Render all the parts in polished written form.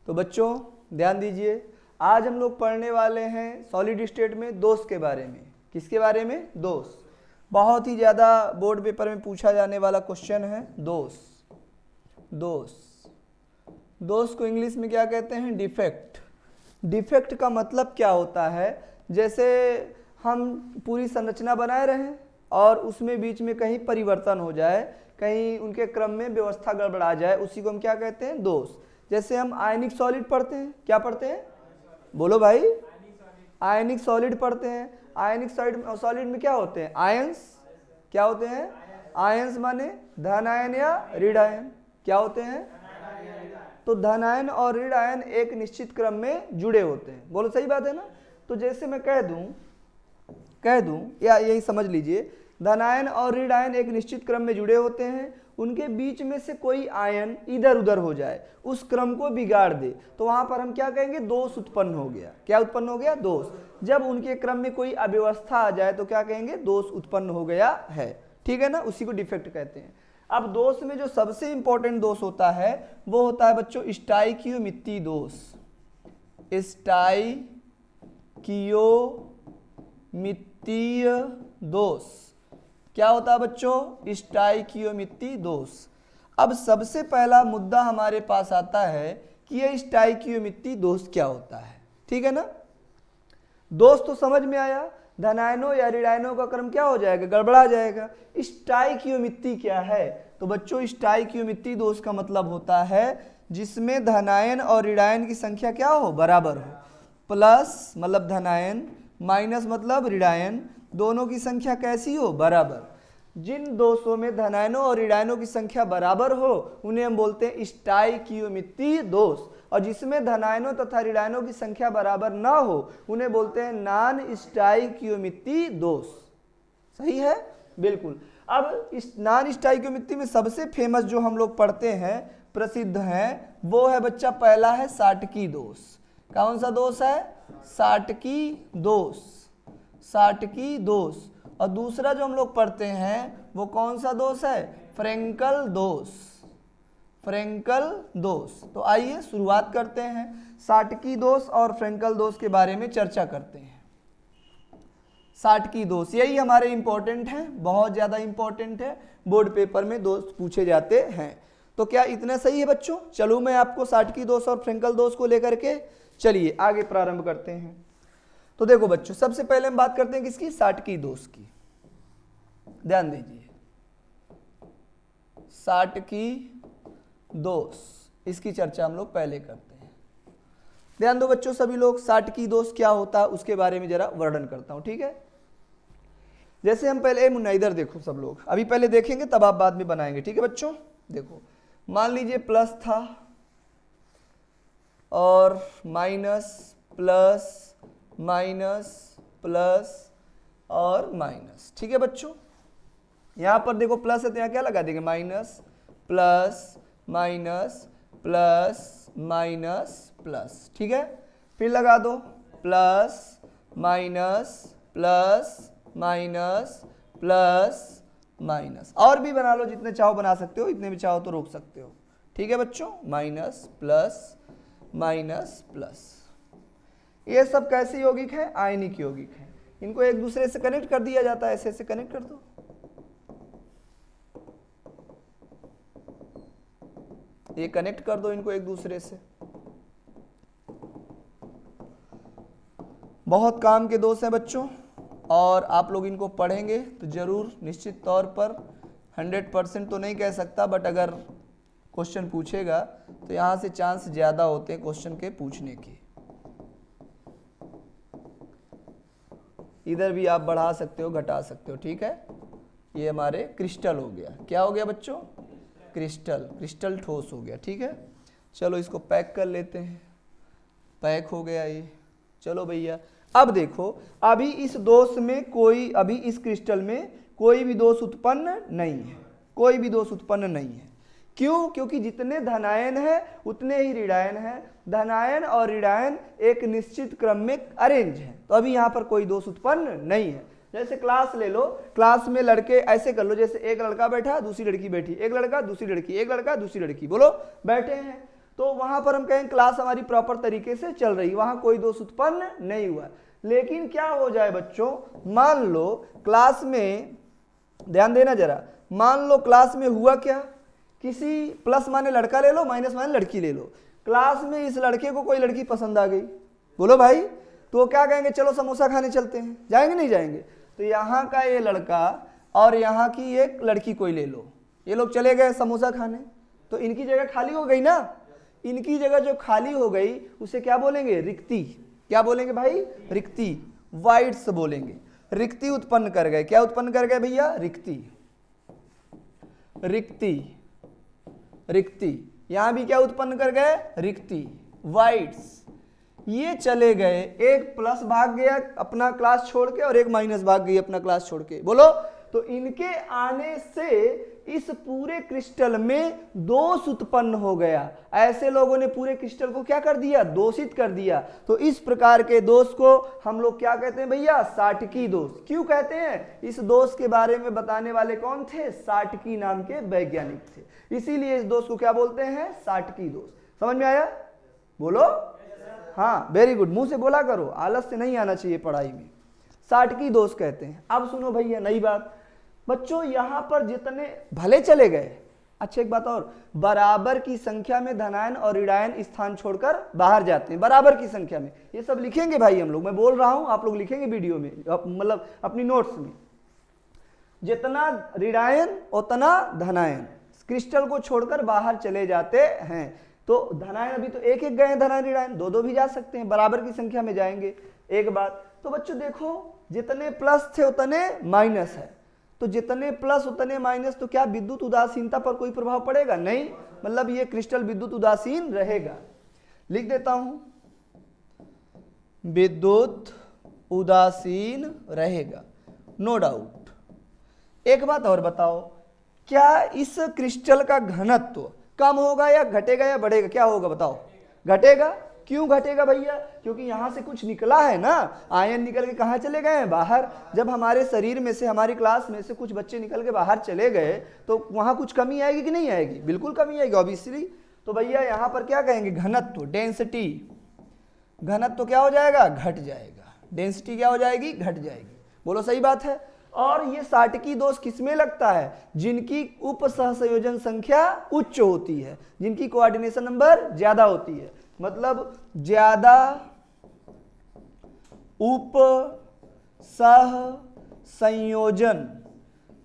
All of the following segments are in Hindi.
तो बच्चों ध्यान दीजिए, आज हम लोग पढ़ने वाले हैं सॉलिड स्टेट में दोष के बारे में। किसके बारे में? दोष। बहुत ही ज़्यादा बोर्ड पेपर में पूछा जाने वाला क्वेश्चन है दोष। दोष दोष को इंग्लिश में क्या कहते हैं? डिफेक्ट। डिफेक्ट का मतलब क्या होता है? जैसे हम पूरी संरचना बनाए रहें और उसमें बीच में कहीं परिवर्तन हो जाए, कहीं उनके क्रम में व्यवस्था गड़बड़ा जाए, उसी को हम क्या कहते हैं? दोष। जैसे हम आयनिक सॉलिड पढ़ते हैं, क्या पढ़ते हैं? बोलो भाई, आयनिक सॉलिड पढ़ते हैं। आयनिक सॉलिड में क्या होते हैं? आयंस। क्या होते हैं? आयंस माने धन आयन या ऋण आयन। क्या होते हैं? तो धन आयन और ऋण आयन एक निश्चित क्रम में जुड़े होते हैं। बोलो सही बात है ना? तो जैसे मैं कह दूं या यही समझ लीजिए, धन आयन और ऋण आयन एक निश्चित क्रम में जुड़े होते हैं, उनके बीच में से कोई आयन इधर उधर हो जाए, उस क्रम को बिगाड़ दे, तो वहां पर हम क्या कहेंगे? दोष उत्पन्न हो गया। क्या उत्पन्न हो गया? दोष। जब उनके क्रम में कोई अव्यवस्था आ जाए तो क्या कहेंगे? दोष उत्पन्न हो गया है। ठीक है ना? उसी को डिफेक्ट कहते हैं। अब दोष में जो सबसे इंपॉर्टेंट दोष होता है वो होता है बच्चों स्टाइकियोमित्ती दोष। स्टाइकियोमित्तीय दोष। क्या होता है बच्चों? स्टाइकियोमित्ती दोष। अब सबसे पहला मुद्दा हमारे पास आता है कि यह स्टाइकियोमित्ती दोष क्या होता है। ठीक है ना? दोष तो समझ में आया, धनायनों या ऋणायनों का क्रम क्या हो जाएगा? गड़बड़ा जाएगा। स्टाइकियोमित्ती क्या है? तो बच्चों स्टाइकियोमित्ती दोष का मतलब होता है जिसमें धनायन और ऋणायन की संख्या क्या हो? बराबर हो। प्लस मतलब धनायन, माइनस मतलब ऋणायन, दोनों की संख्या कैसी हो? बराबर। जिन दोषों में धनायनों और ऋणायनों की संख्या बराबर हो उन्हें हम बोलते हैं स्टाइकियोमित्ती दोष, और जिसमें धनायनों तथा ऋणायनों की संख्या बराबर ना हो उन्हें बोलते हैं नॉन स्टाइकियोमित्ती दोष। सही है? बिल्कुल। अब इस नॉन स्टाइकियोमित्ती में सबसे फेमस जो हम लोग पढ़ते हैं, प्रसिद्ध हैं, वो है बच्चा पहला है साटकी दोष। कौन सा दोष है? साटकी दोष। साटकी दोष। और दूसरा जो हम लोग पढ़ते हैं वो कौन सा दोष है? फ्रेंकल दोष। फ्रेंकल दोष। तो आइए शुरुआत करते हैं, साटकी दोष और फ्रेंकल दोष के बारे में चर्चा करते हैं। साटकी दोष यही हमारे इंपॉर्टेंट है, बहुत ज्यादा इंपॉर्टेंट है, बोर्ड पेपर में दोष पूछे जाते हैं। तो क्या इतना सही है बच्चों? चलो मैं आपको साटकी दोष और फ्रेंकल दोष को लेकर के चलिए आगे प्रारंभ करते हैं। तो देखो बच्चों, सबसे पहले हम बात करते हैं किसकी? साटकी दोष की। ध्यान दीजिए, साटकी दोष, इसकी चर्चा हम लोग पहले करते हैं। ध्यान दो बच्चों सभी लोग, साटकी दोष क्या होता है उसके बारे में जरा वर्णन करता हूं। ठीक है? जैसे हम पहले मुन्ना इधर देखो सब लोग, अभी पहले देखेंगे तब आप बाद में बनाएंगे। ठीक है बच्चों? देखो, मान लीजिए प्लस था और माइनस, प्लस, माइनस, प्लस और माइनस। ठीक है बच्चों? यहां पर देखो प्लस है तो यहां क्या लगा देंगे? Minus, plus, minus, plus, minus, plus. ठीक है? फिर लगा दो plus, minus, plus, minus, plus, minus, और भी बना लो, जितने चाहो बना सकते हो, इतने भी चाहो तो रोक सकते हो। ठीक है बच्चों? Minus, plus, minus, plus. ये सब कैसे यौगिक है? आयनिक यौगिक है। इनको एक दूसरे से कनेक्ट कर दिया जाता है, ऐसे ऐसे कनेक्ट कर दो। ये कनेक्ट कर दो इनको एक दूसरे से। बहुत काम के दोष हैं बच्चों, और आप लोग इनको पढ़ेंगे तो जरूर निश्चित तौर पर 100% तो नहीं कह सकता, बट अगर क्वेश्चन पूछेगा तो यहाँ से चांस ज़्यादा होते हैं क्वेश्चन के पूछने के। इधर भी आप बढ़ा सकते हो, घटा सकते हो। ठीक है? ये हमारे क्रिस्टल हो गया। क्या हो गया बच्चों? क्रिस्टल। क्रिस्टल ठोस हो गया। ठीक है? चलो इसको पैक कर लेते हैं। पैक हो गया ये। चलो भैया, अब देखो, अभी इस दोष में कोई, अभी इस क्रिस्टल में कोई भी दोष उत्पन्न नहीं है। कोई भी दोष उत्पन्न नहीं है। क्यों? क्योंकि जितने धनायन है उतने ही ऋणायन है। धनायन और ऋणायन एक निश्चित क्रम में अरेंज है, तो अभी यहाँ पर कोई दोष उत्पन्न नहीं है। जैसे क्लास ले लो, क्लास में लड़के ऐसे कर लो, जैसे एक लड़का बैठा, दूसरी लड़की बैठी, एक लड़का, दूसरी लड़की, एक लड़का, दूसरी लड़की, बोलो बैठे हैं। तो वहां पर हम कहें क्लास हमारी प्रॉपर तरीके से चल रही, वहां कोई दोष उत्पन्न नहीं हुआ। लेकिन क्या हो जाए बच्चों, मान लो क्लास में, ध्यान देना जरा, मान लो क्लास में हुआ क्या, किसी प्लस माने लड़का ले लो, माइनस माने लड़की ले लो, क्लास में इस लड़के को कोई लड़की पसंद आ गई, बोलो भाई, तो वो क्या कहेंगे, चलो समोसा खाने चलते हैं, जाएंगे नहीं जाएंगे? तो यहाँ का ये लड़का और यहाँ की एक लड़की कोई ले लो, ये लोग चले गए समोसा खाने, तो इनकी जगह खाली हो गई ना, इनकी जगह जो खाली हो गई उसे क्या बोलेंगे, रिक्ति। क्या बोलेंगे भाई, रिक्ति, वाइड्स बोलेंगे। रिक्ति उत्पन्न कर गए, क्या उत्पन्न कर गए भैया, रिक्ति, रिक्ति, रिक्ति। यहां भी क्या उत्पन्न कर गए, रिक्ति, वाइड्स। ये चले गए, एक प्लस भाग गया अपना क्लास छोड़ के और एक माइनस भाग गई अपना क्लास छोड़ के, बोलो। तो इनके आने से इस पूरे क्रिस्टल में दोष उत्पन्न हो गया। ऐसे लोगों ने पूरे क्रिस्टल को क्या कर दिया, दूषित कर दिया। तो इस प्रकार के दोष को हम लोग क्या कहते हैं भैया, साटकी दोष। क्यों कहते हैं, इस दोष के बारे में बताने वाले कौन थे, साटकी नाम के वैज्ञानिक थे, इसीलिए इस दोष को क्या बोलते हैं, साटकी दोष। समझ में आया, बोलो हाँ, वेरी गुड, मुंह से बोला करो, आलस से नहीं आना चाहिए पढ़ाई में। साटकी दोष कहते हैं। अब सुनो भैया नई बात, बच्चों यहां पर जितने भले चले गए, अच्छा एक बात और, बराबर की संख्या में धनायन और ऋणायन स्थान छोड़कर बाहर जाते हैं, बराबर की संख्या में। ये सब लिखेंगे भाई हम लोग, मैं बोल रहा हूं, आप लोग लिखेंगे वीडियो में, मतलब अपनी नोट्स में। जितना ऋणायन उतना धनायन क्रिस्टल को छोड़कर बाहर चले जाते हैं। तो धनायन अभी तो एक एक गए हैं, धनायन ऋणायन दो दो भी जा सकते हैं, बराबर की संख्या में जाएंगे। एक बात तो बच्चों देखो, जितने प्लस थे उतने माइनस है, तो जितने प्लस उतने माइनस, तो क्या विद्युत उदासीनता पर कोई प्रभाव पड़ेगा, नहीं, मतलब ये क्रिस्टल विद्युत उदासीन रहेगा। लिख देता हूं, विद्युत उदासीन रहेगा, नो डाउट। एक बात और बताओ, क्या इस क्रिस्टल का घनत्व कम होगा या घटेगा या बढ़ेगा, क्या होगा बताओ, घटेगा। क्यों घटेगा भैया, क्योंकि यहां से कुछ निकला है ना, आयन निकल के कहां चले गए हैं, बाहर। जब हमारे शरीर में से, हमारी क्लास में से कुछ बच्चे निकल के बाहर चले गए, तो वहां कुछ कमी आएगी कि नहीं आएगी, बिल्कुल कमी आएगी ऑब्वियसली। तो भैया यहां पर क्या कहेंगे, घनत्व, डेंसिटी, घनत्व क्या हो जाएगा, घट जाएगा, डेंसिटी क्या हो जाएगी, घट जाएगी। बोलो सही बात है। और ये साटकी दोष किसमें लगता है, जिनकी उप सहसंयोजन संख्या उच्च होती है, जिनकी कोऑर्डिनेशन नंबर ज्यादा होती है, मतलब ज्यादा उप सह संयोजन,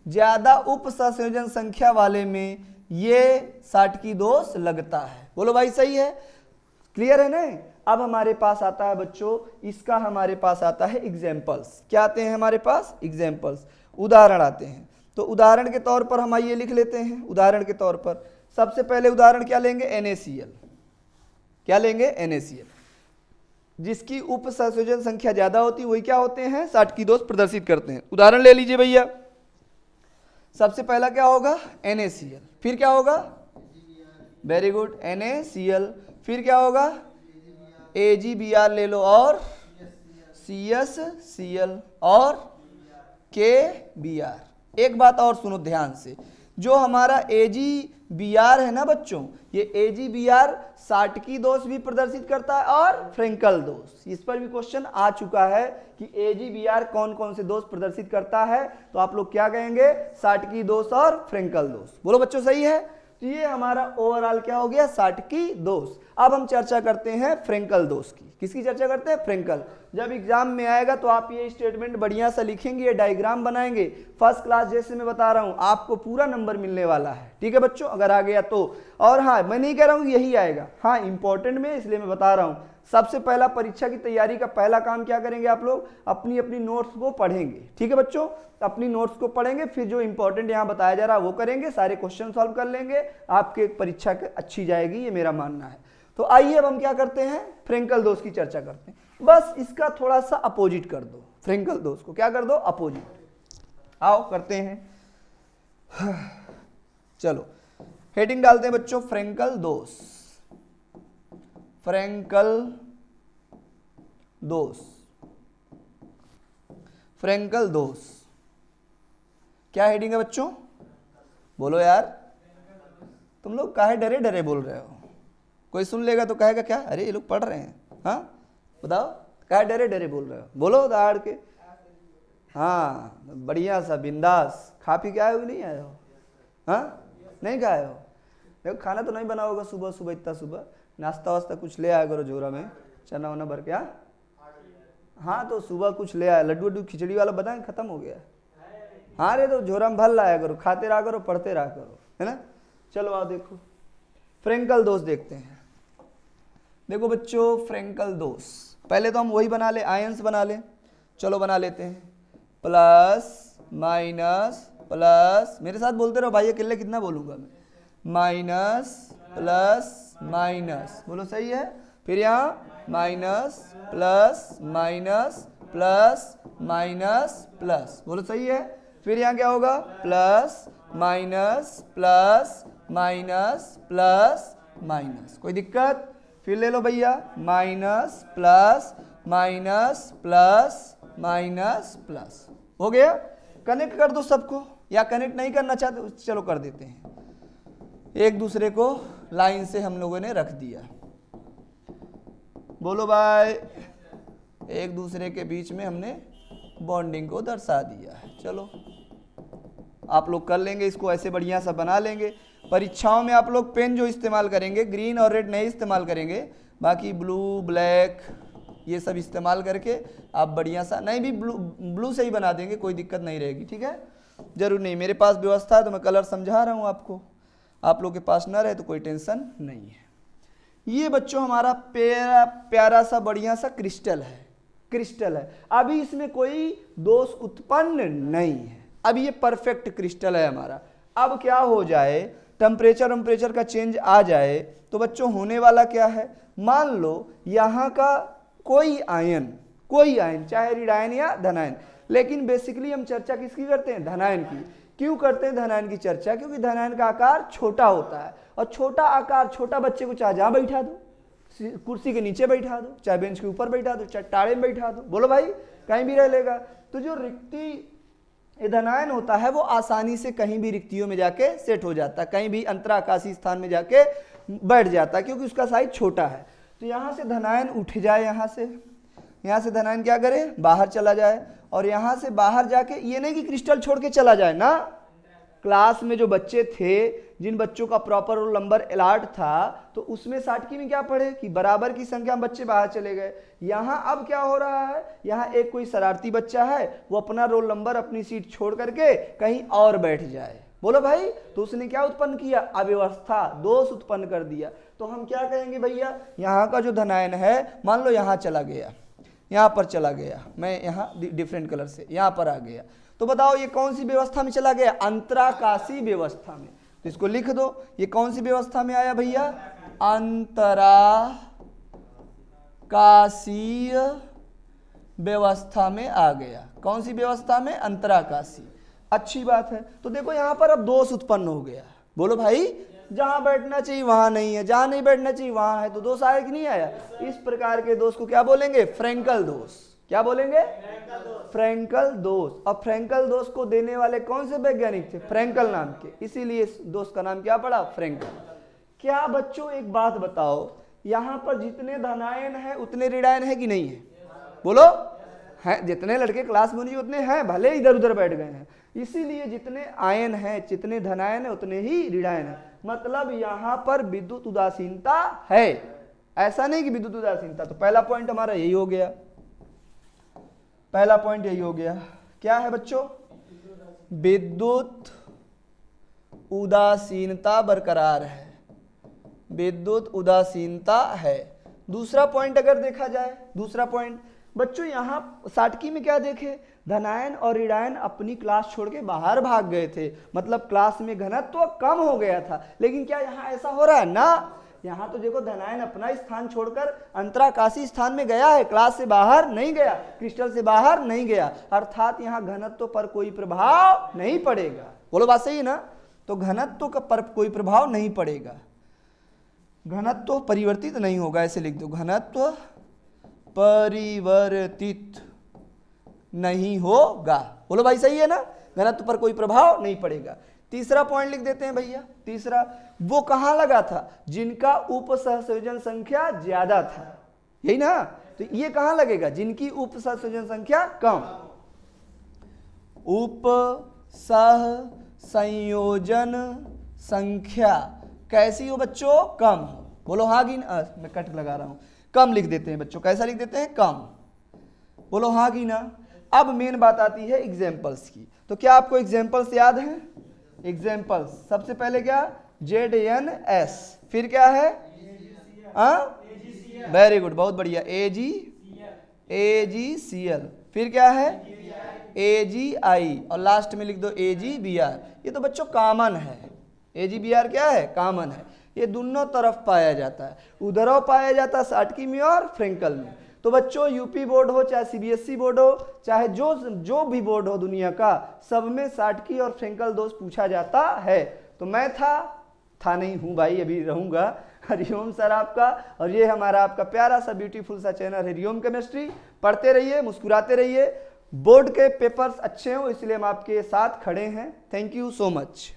ज्यादा उप सहसंयोजन संख्या वाले में ये साटकी दोष लगता है। बोलो भाई सही है, क्लियर है ना। अब हमारे पास आता है बच्चों, इसका हमारे पास आता है एग्जाम्पल्स। क्या आते हैं हमारे पास, एग्जाम्पल्स, उदाहरण आते हैं। तो उदाहरण के तौर पर हम ये लिख लेते हैं। उदाहरण के तौर पर सबसे पहले उदाहरण क्या लेंगे, NaCl। क्या लेंगे, NaCl, जिसकी उप सहसंयोजन संख्या ज्यादा होती है, वही क्या होते हैं, साटकी दोष प्रदर्शित करते हैं। उदाहरण ले लीजिए भैया, सबसे पहला क्या होगा, NaCl, फिर क्या होगा, वेरी गुड, NaCl, फिर क्या होगा, AgBr ले लो, और CsCl और KBr। एक बात और सुनो ध्यान से, जो हमारा AgBr है ना बच्चों, ये AgBr साटकी दोष भी प्रदर्शित करता है और फ्रेंकल दोष। इस पर भी क्वेश्चन आ चुका है कि AgBr कौन कौन से दोष प्रदर्शित करता है, तो आप लोग क्या कहेंगे, साटकी दोष और फ्रेंकल दोष। बोलो बच्चों सही है। तो ये हमारा ओवरऑल क्या हो गया, साटकी दोष। अब हम चर्चा करते हैं फ्रेंकल दोष की। किसकी चर्चा करते हैं, फ्रेंकल। जब एग्जाम में आएगा तो आप ये स्टेटमेंट बढ़िया सा लिखेंगे, ये डायग्राम बनाएंगे, फर्स्ट क्लास जैसे मैं बता रहा हूं, आपको पूरा नंबर मिलने वाला है। ठीक है बच्चों, अगर आ गया तो। और हाँ, मैं नहीं कह रहा हूं यही आएगा, हाँ इंपॉर्टेंट में, इसलिए मैं बता रहा हूं। सबसे पहला परीक्षा की तैयारी का पहला काम क्या करेंगे आप लोग, अपनी अपनी नोट्स को पढ़ेंगे। ठीक है बच्चों, अपनी नोट्स को पढ़ेंगे, फिर जो इंपॉर्टेंट यहाँ बताया जा रहा है वो करेंगे, सारे क्वेश्चन सॉल्व कर लेंगे, आपके परीक्षा अच्छी जाएगी, ये मेरा मानना है। तो आइए अब हम क्या करते हैं, फ्रेंकल दोष की चर्चा करते हैं। बस इसका थोड़ा सा अपोजिट कर दो, फ्रेंकल दोष को क्या कर दो, अपोजिट। आओ करते हैं, चलो हेडिंग डालते हैं बच्चों, फ्रेंकल दोष। फ्रेंकल दोष, फ्रेंकल दोष क्या हेडिंग है बच्चों, बोलो यार, तुम लोग काहे डरे डरे बोल रहे हो। कोई सुन लेगा तो कहेगा क्या, अरे ये लोग पढ़ रहे हैं। हाँ बताओ, क्या डरे डरे बोल रहे हो, बोलो दाड़ के। हाँ बढ़िया सा बिंदास, खा पी के आए हो कि नहीं आए हो? हाँ नहीं खाए हो? देखो खाना तो नहीं बना होगा सुबह सुबह, इतना सुबह नाश्ता वास्ता कुछ ले आया करो झोरा में, चना वना भर के। हाँ तो सुबह कुछ ले आया, लड्डू वड्डू खिचड़ी वाला बनाए, खत्म हो गया। हाँ रे तो झोरा में भर लाया करो, खाते रहा करो, पढ़ते रहा करो, है ना। चलो आओ देखो फ्रेंकल दोष देखते हैं। देखो बच्चों फ्रेंकल दोष, पहले तो हम वही बना ले, आयंस बना ले। चलो बना लेते हैं, प्लस माइनस प्लस, मेरे साथ बोलते रहो भाई, अकेले कितना बोलूंगा मैं, माइनस प्लस माइनस, बोलो सही है। फिर यहाँ minus plus minus plus minus plus, बोलो सही है। फिर यहाँ क्या होगा, plus minus plus minus plus minus, कोई दिक्कत? फिर ले लो भैया, minus plus minus plus minus plus, हो गया। कनेक्ट कर दो सबको, या कनेक्ट नहीं करना चाहते चलो कर देते हैं। एक दूसरे को लाइन से हम लोगों ने रख दिया, बोलो भाई, एक दूसरे के बीच में हमने बॉन्डिंग को दर्शा दिया है। चलो आप लोग कर लेंगे इसको, ऐसे बढ़िया सा बना लेंगे। परीक्षाओं में आप लोग पेन जो इस्तेमाल करेंगे, ग्रीन और रेड नहीं इस्तेमाल करेंगे, बाकी ब्लू ब्लैक ये सब इस्तेमाल करके आप बढ़िया सा, नहीं भी ब्लू से ही बना देंगे, कोई दिक्कत नहीं रहेगी, ठीक है। जरूर नहीं, मेरे पास व्यवस्था है तो मैं कलर समझा रहा हूँ आपको, आप लोग के पास ना रहे तो कोई टेंशन नहीं है। ये बच्चों हमारा प्यारा सा बढ़िया सा क्रिस्टल है, क्रिस्टल है। अभी इसमें कोई दोष उत्पन्न नहीं है, अभी ये परफेक्ट क्रिस्टल है हमारा। अब क्या हो जाए, टेम्परेचर का चेंज आ जाए तो बच्चों होने वाला क्या है, मान लो यहाँ का कोई आयन चाहे ऋणायन या धनायन, लेकिन बेसिकली हम चर्चा किसकी करते हैं, धनायन की। क्यों करते हैं धनायन की चर्चा, क्योंकि धनायन का आकार छोटा होता है, और छोटा आकार छोटा बच्चे को चाहे जहां बैठा दो, कुर्सी के नीचे बैठा दो, चाहे बेंच के ऊपर बैठा दो, चाहे टाड़े में बैठा दो, बोलो भाई कहीं भी रह लेगा। तो जो रिक्ति धनायन होता है वो आसानी से कहीं भी रिक्तियों में जाके सेट हो जाता है, कहीं भी अंतराकाशी स्थान में जाके बैठ जाता है, क्योंकि उसका साइज छोटा है। तो यहाँ से धनायन उठ जाए, यहाँ से धनायन क्या करे, बाहर चला जाए, और यहाँ से बाहर जाके, ये नहीं कि क्रिस्टल छोड़ के चला जाए ना, क्लास में जो बच्चे थे, जिन बच्चों का प्रॉपर रोल नंबर अलॉट था, तो उसमें साटकी में क्या पढ़े कि बराबर की संख्या में बच्चे बाहर चले गए। यहाँ अब क्या हो रहा है, यहाँ एक कोई शरारती बच्चा है, वो अपना रोल नंबर अपनी सीट छोड़ करके कहीं और बैठ जाए, बोलो भाई, तो उसने क्या उत्पन्न किया, अव्यवस्था, दोष उत्पन्न कर दिया। तो हम क्या कहेंगे भैया, यहाँ का जो धनायन है, मान लो यहाँ चला गया, यहाँ पर चला गया, मैं यहाँ डिफरेंट कलर से यहाँ पर आ गया, तो बताओ ये कौन सी व्यवस्था में चला गया, अंतराकाशी व्यवस्था में। तो इसको लिख दो, ये कौन सी व्यवस्था में आया भैया, अंतराकाशीय व्यवस्था में आ गया। कौन सी व्यवस्था में, अंतराकाशी, अच्छी बात है। तो देखो यहाँ पर अब दोष उत्पन्न हो गया, बोलो भाई, जहां बैठना चाहिए वहां नहीं है, जहां नहीं बैठना चाहिए वहां है, तो दोष आया कि नहीं आया। इस प्रकार के दोष को क्या बोलेंगे, फ्रेंकल दोष। क्या बोलेंगे, फ्रेंकल दोष। और फ्रेंकल दोष को देने वाले कौन से वैज्ञानिक थे, फ्रेंकल नाम के, इसीलिए इस दोष का नाम क्या पड़ा, फ्रेंकल। क्या बच्चों एक बात बताओ, यहाँ पर जितने धनायन है उतने ऋणायन है कि नहीं है, बोलो है, जितने लड़के क्लास में नहीं उतने हैं, भले इधर उधर बैठ गए हैं, इसीलिए जितने आयन है, जितने धनायन है उतने ही ऋणायन है। मतलब यहाँ पर विद्युत उदासीनता है, ऐसा नहीं कि विद्युत उदासीनता। तो पहला पॉइंट हमारा यही हो गया, पहला पॉइंट यही हो गया। क्या है बच्चों, विद्युत उदासीनता बरकरार है, विद्युत उदासीनता है। दूसरा पॉइंट अगर देखा जाए, दूसरा पॉइंट बच्चों यहाँ साटकी में क्या देखे, धनायन और ऋणायन अपनी क्लास छोड़ के बाहर भाग गए थे, मतलब क्लास में घनत्व तो कम हो गया था। लेकिन क्या यहाँ ऐसा हो रहा है ना, यहाँ तो देखो धनायन अपना स्थान छोड़कर अंतराकाशी स्थान में गया है, क्लास से बाहर नहीं गया, क्रिस्टल से बाहर नहीं गया, अर्थात यहाँ घनत्व पर कोई प्रभाव नहीं पड़ेगा। बोलो बात सही है ना। तो घनत्व का पर कोई प्रभाव नहीं पड़ेगा, घनत्व परिवर्तित नहीं होगा, ऐसे लिख दो, घनत्व परिवर्तित नहीं होगा। बोलो भाई सही है ना, घनत्व पर कोई प्रभाव नहीं पड़ेगा। तीसरा पॉइंट लिख देते हैं भैया, तीसरा, वो कहाँ लगा था? जिनका उपसहसंयोजन संख्या ज्यादा था, यही ना। तो ये कहाँ लगेगा? जिनकी उपसहसंयोजन संख्या कम। उपसहसंयोजन संख्या कैसी हो बच्चों? कम। बोलो हाँ कि ना? मैं कट लगा रहा हूं, कम लिख देते हैं बच्चों। कैसा लिख देते हैं? कम। बोलो हाँ कि ना? अब मेन बात आती है एग्जाम्पल्स की। तो क्या आपको एग्जाम्पल्स याद हैं? एग्जाम्पल्स सबसे पहले क्या? ZNS, फिर क्या है? वेरी गुड, बहुत बढ़िया। AgCl, फिर क्या है? AgI, और लास्ट में लिख दो AgBr। ये तो बच्चों कॉमन है। AgBr क्या है? कॉमन है। ये दोनों तरफ पाया जाता है, उधरों पाया जाता है साटकी में और फ्रेंकल में। तो बच्चों यूपी बोर्ड हो चाहे CBSE बोर्ड हो, चाहे जो भी बोर्ड हो दुनिया का, सब में साटकी और फ्रेंकल दोष पूछा जाता है। तो मैं था नहीं हूँ भाई, अभी रहूंगा। हरिओम सर आपका, और ये हमारा आपका प्यारा सा ब्यूटीफुल सा चैनल हरिओम केमिस्ट्री। पढ़ते रहिए, मुस्कुराते रहिए। बोर्ड के पेपर्स अच्छे हो इसलिए हम आपके साथ खड़े हैं। Thank you so much.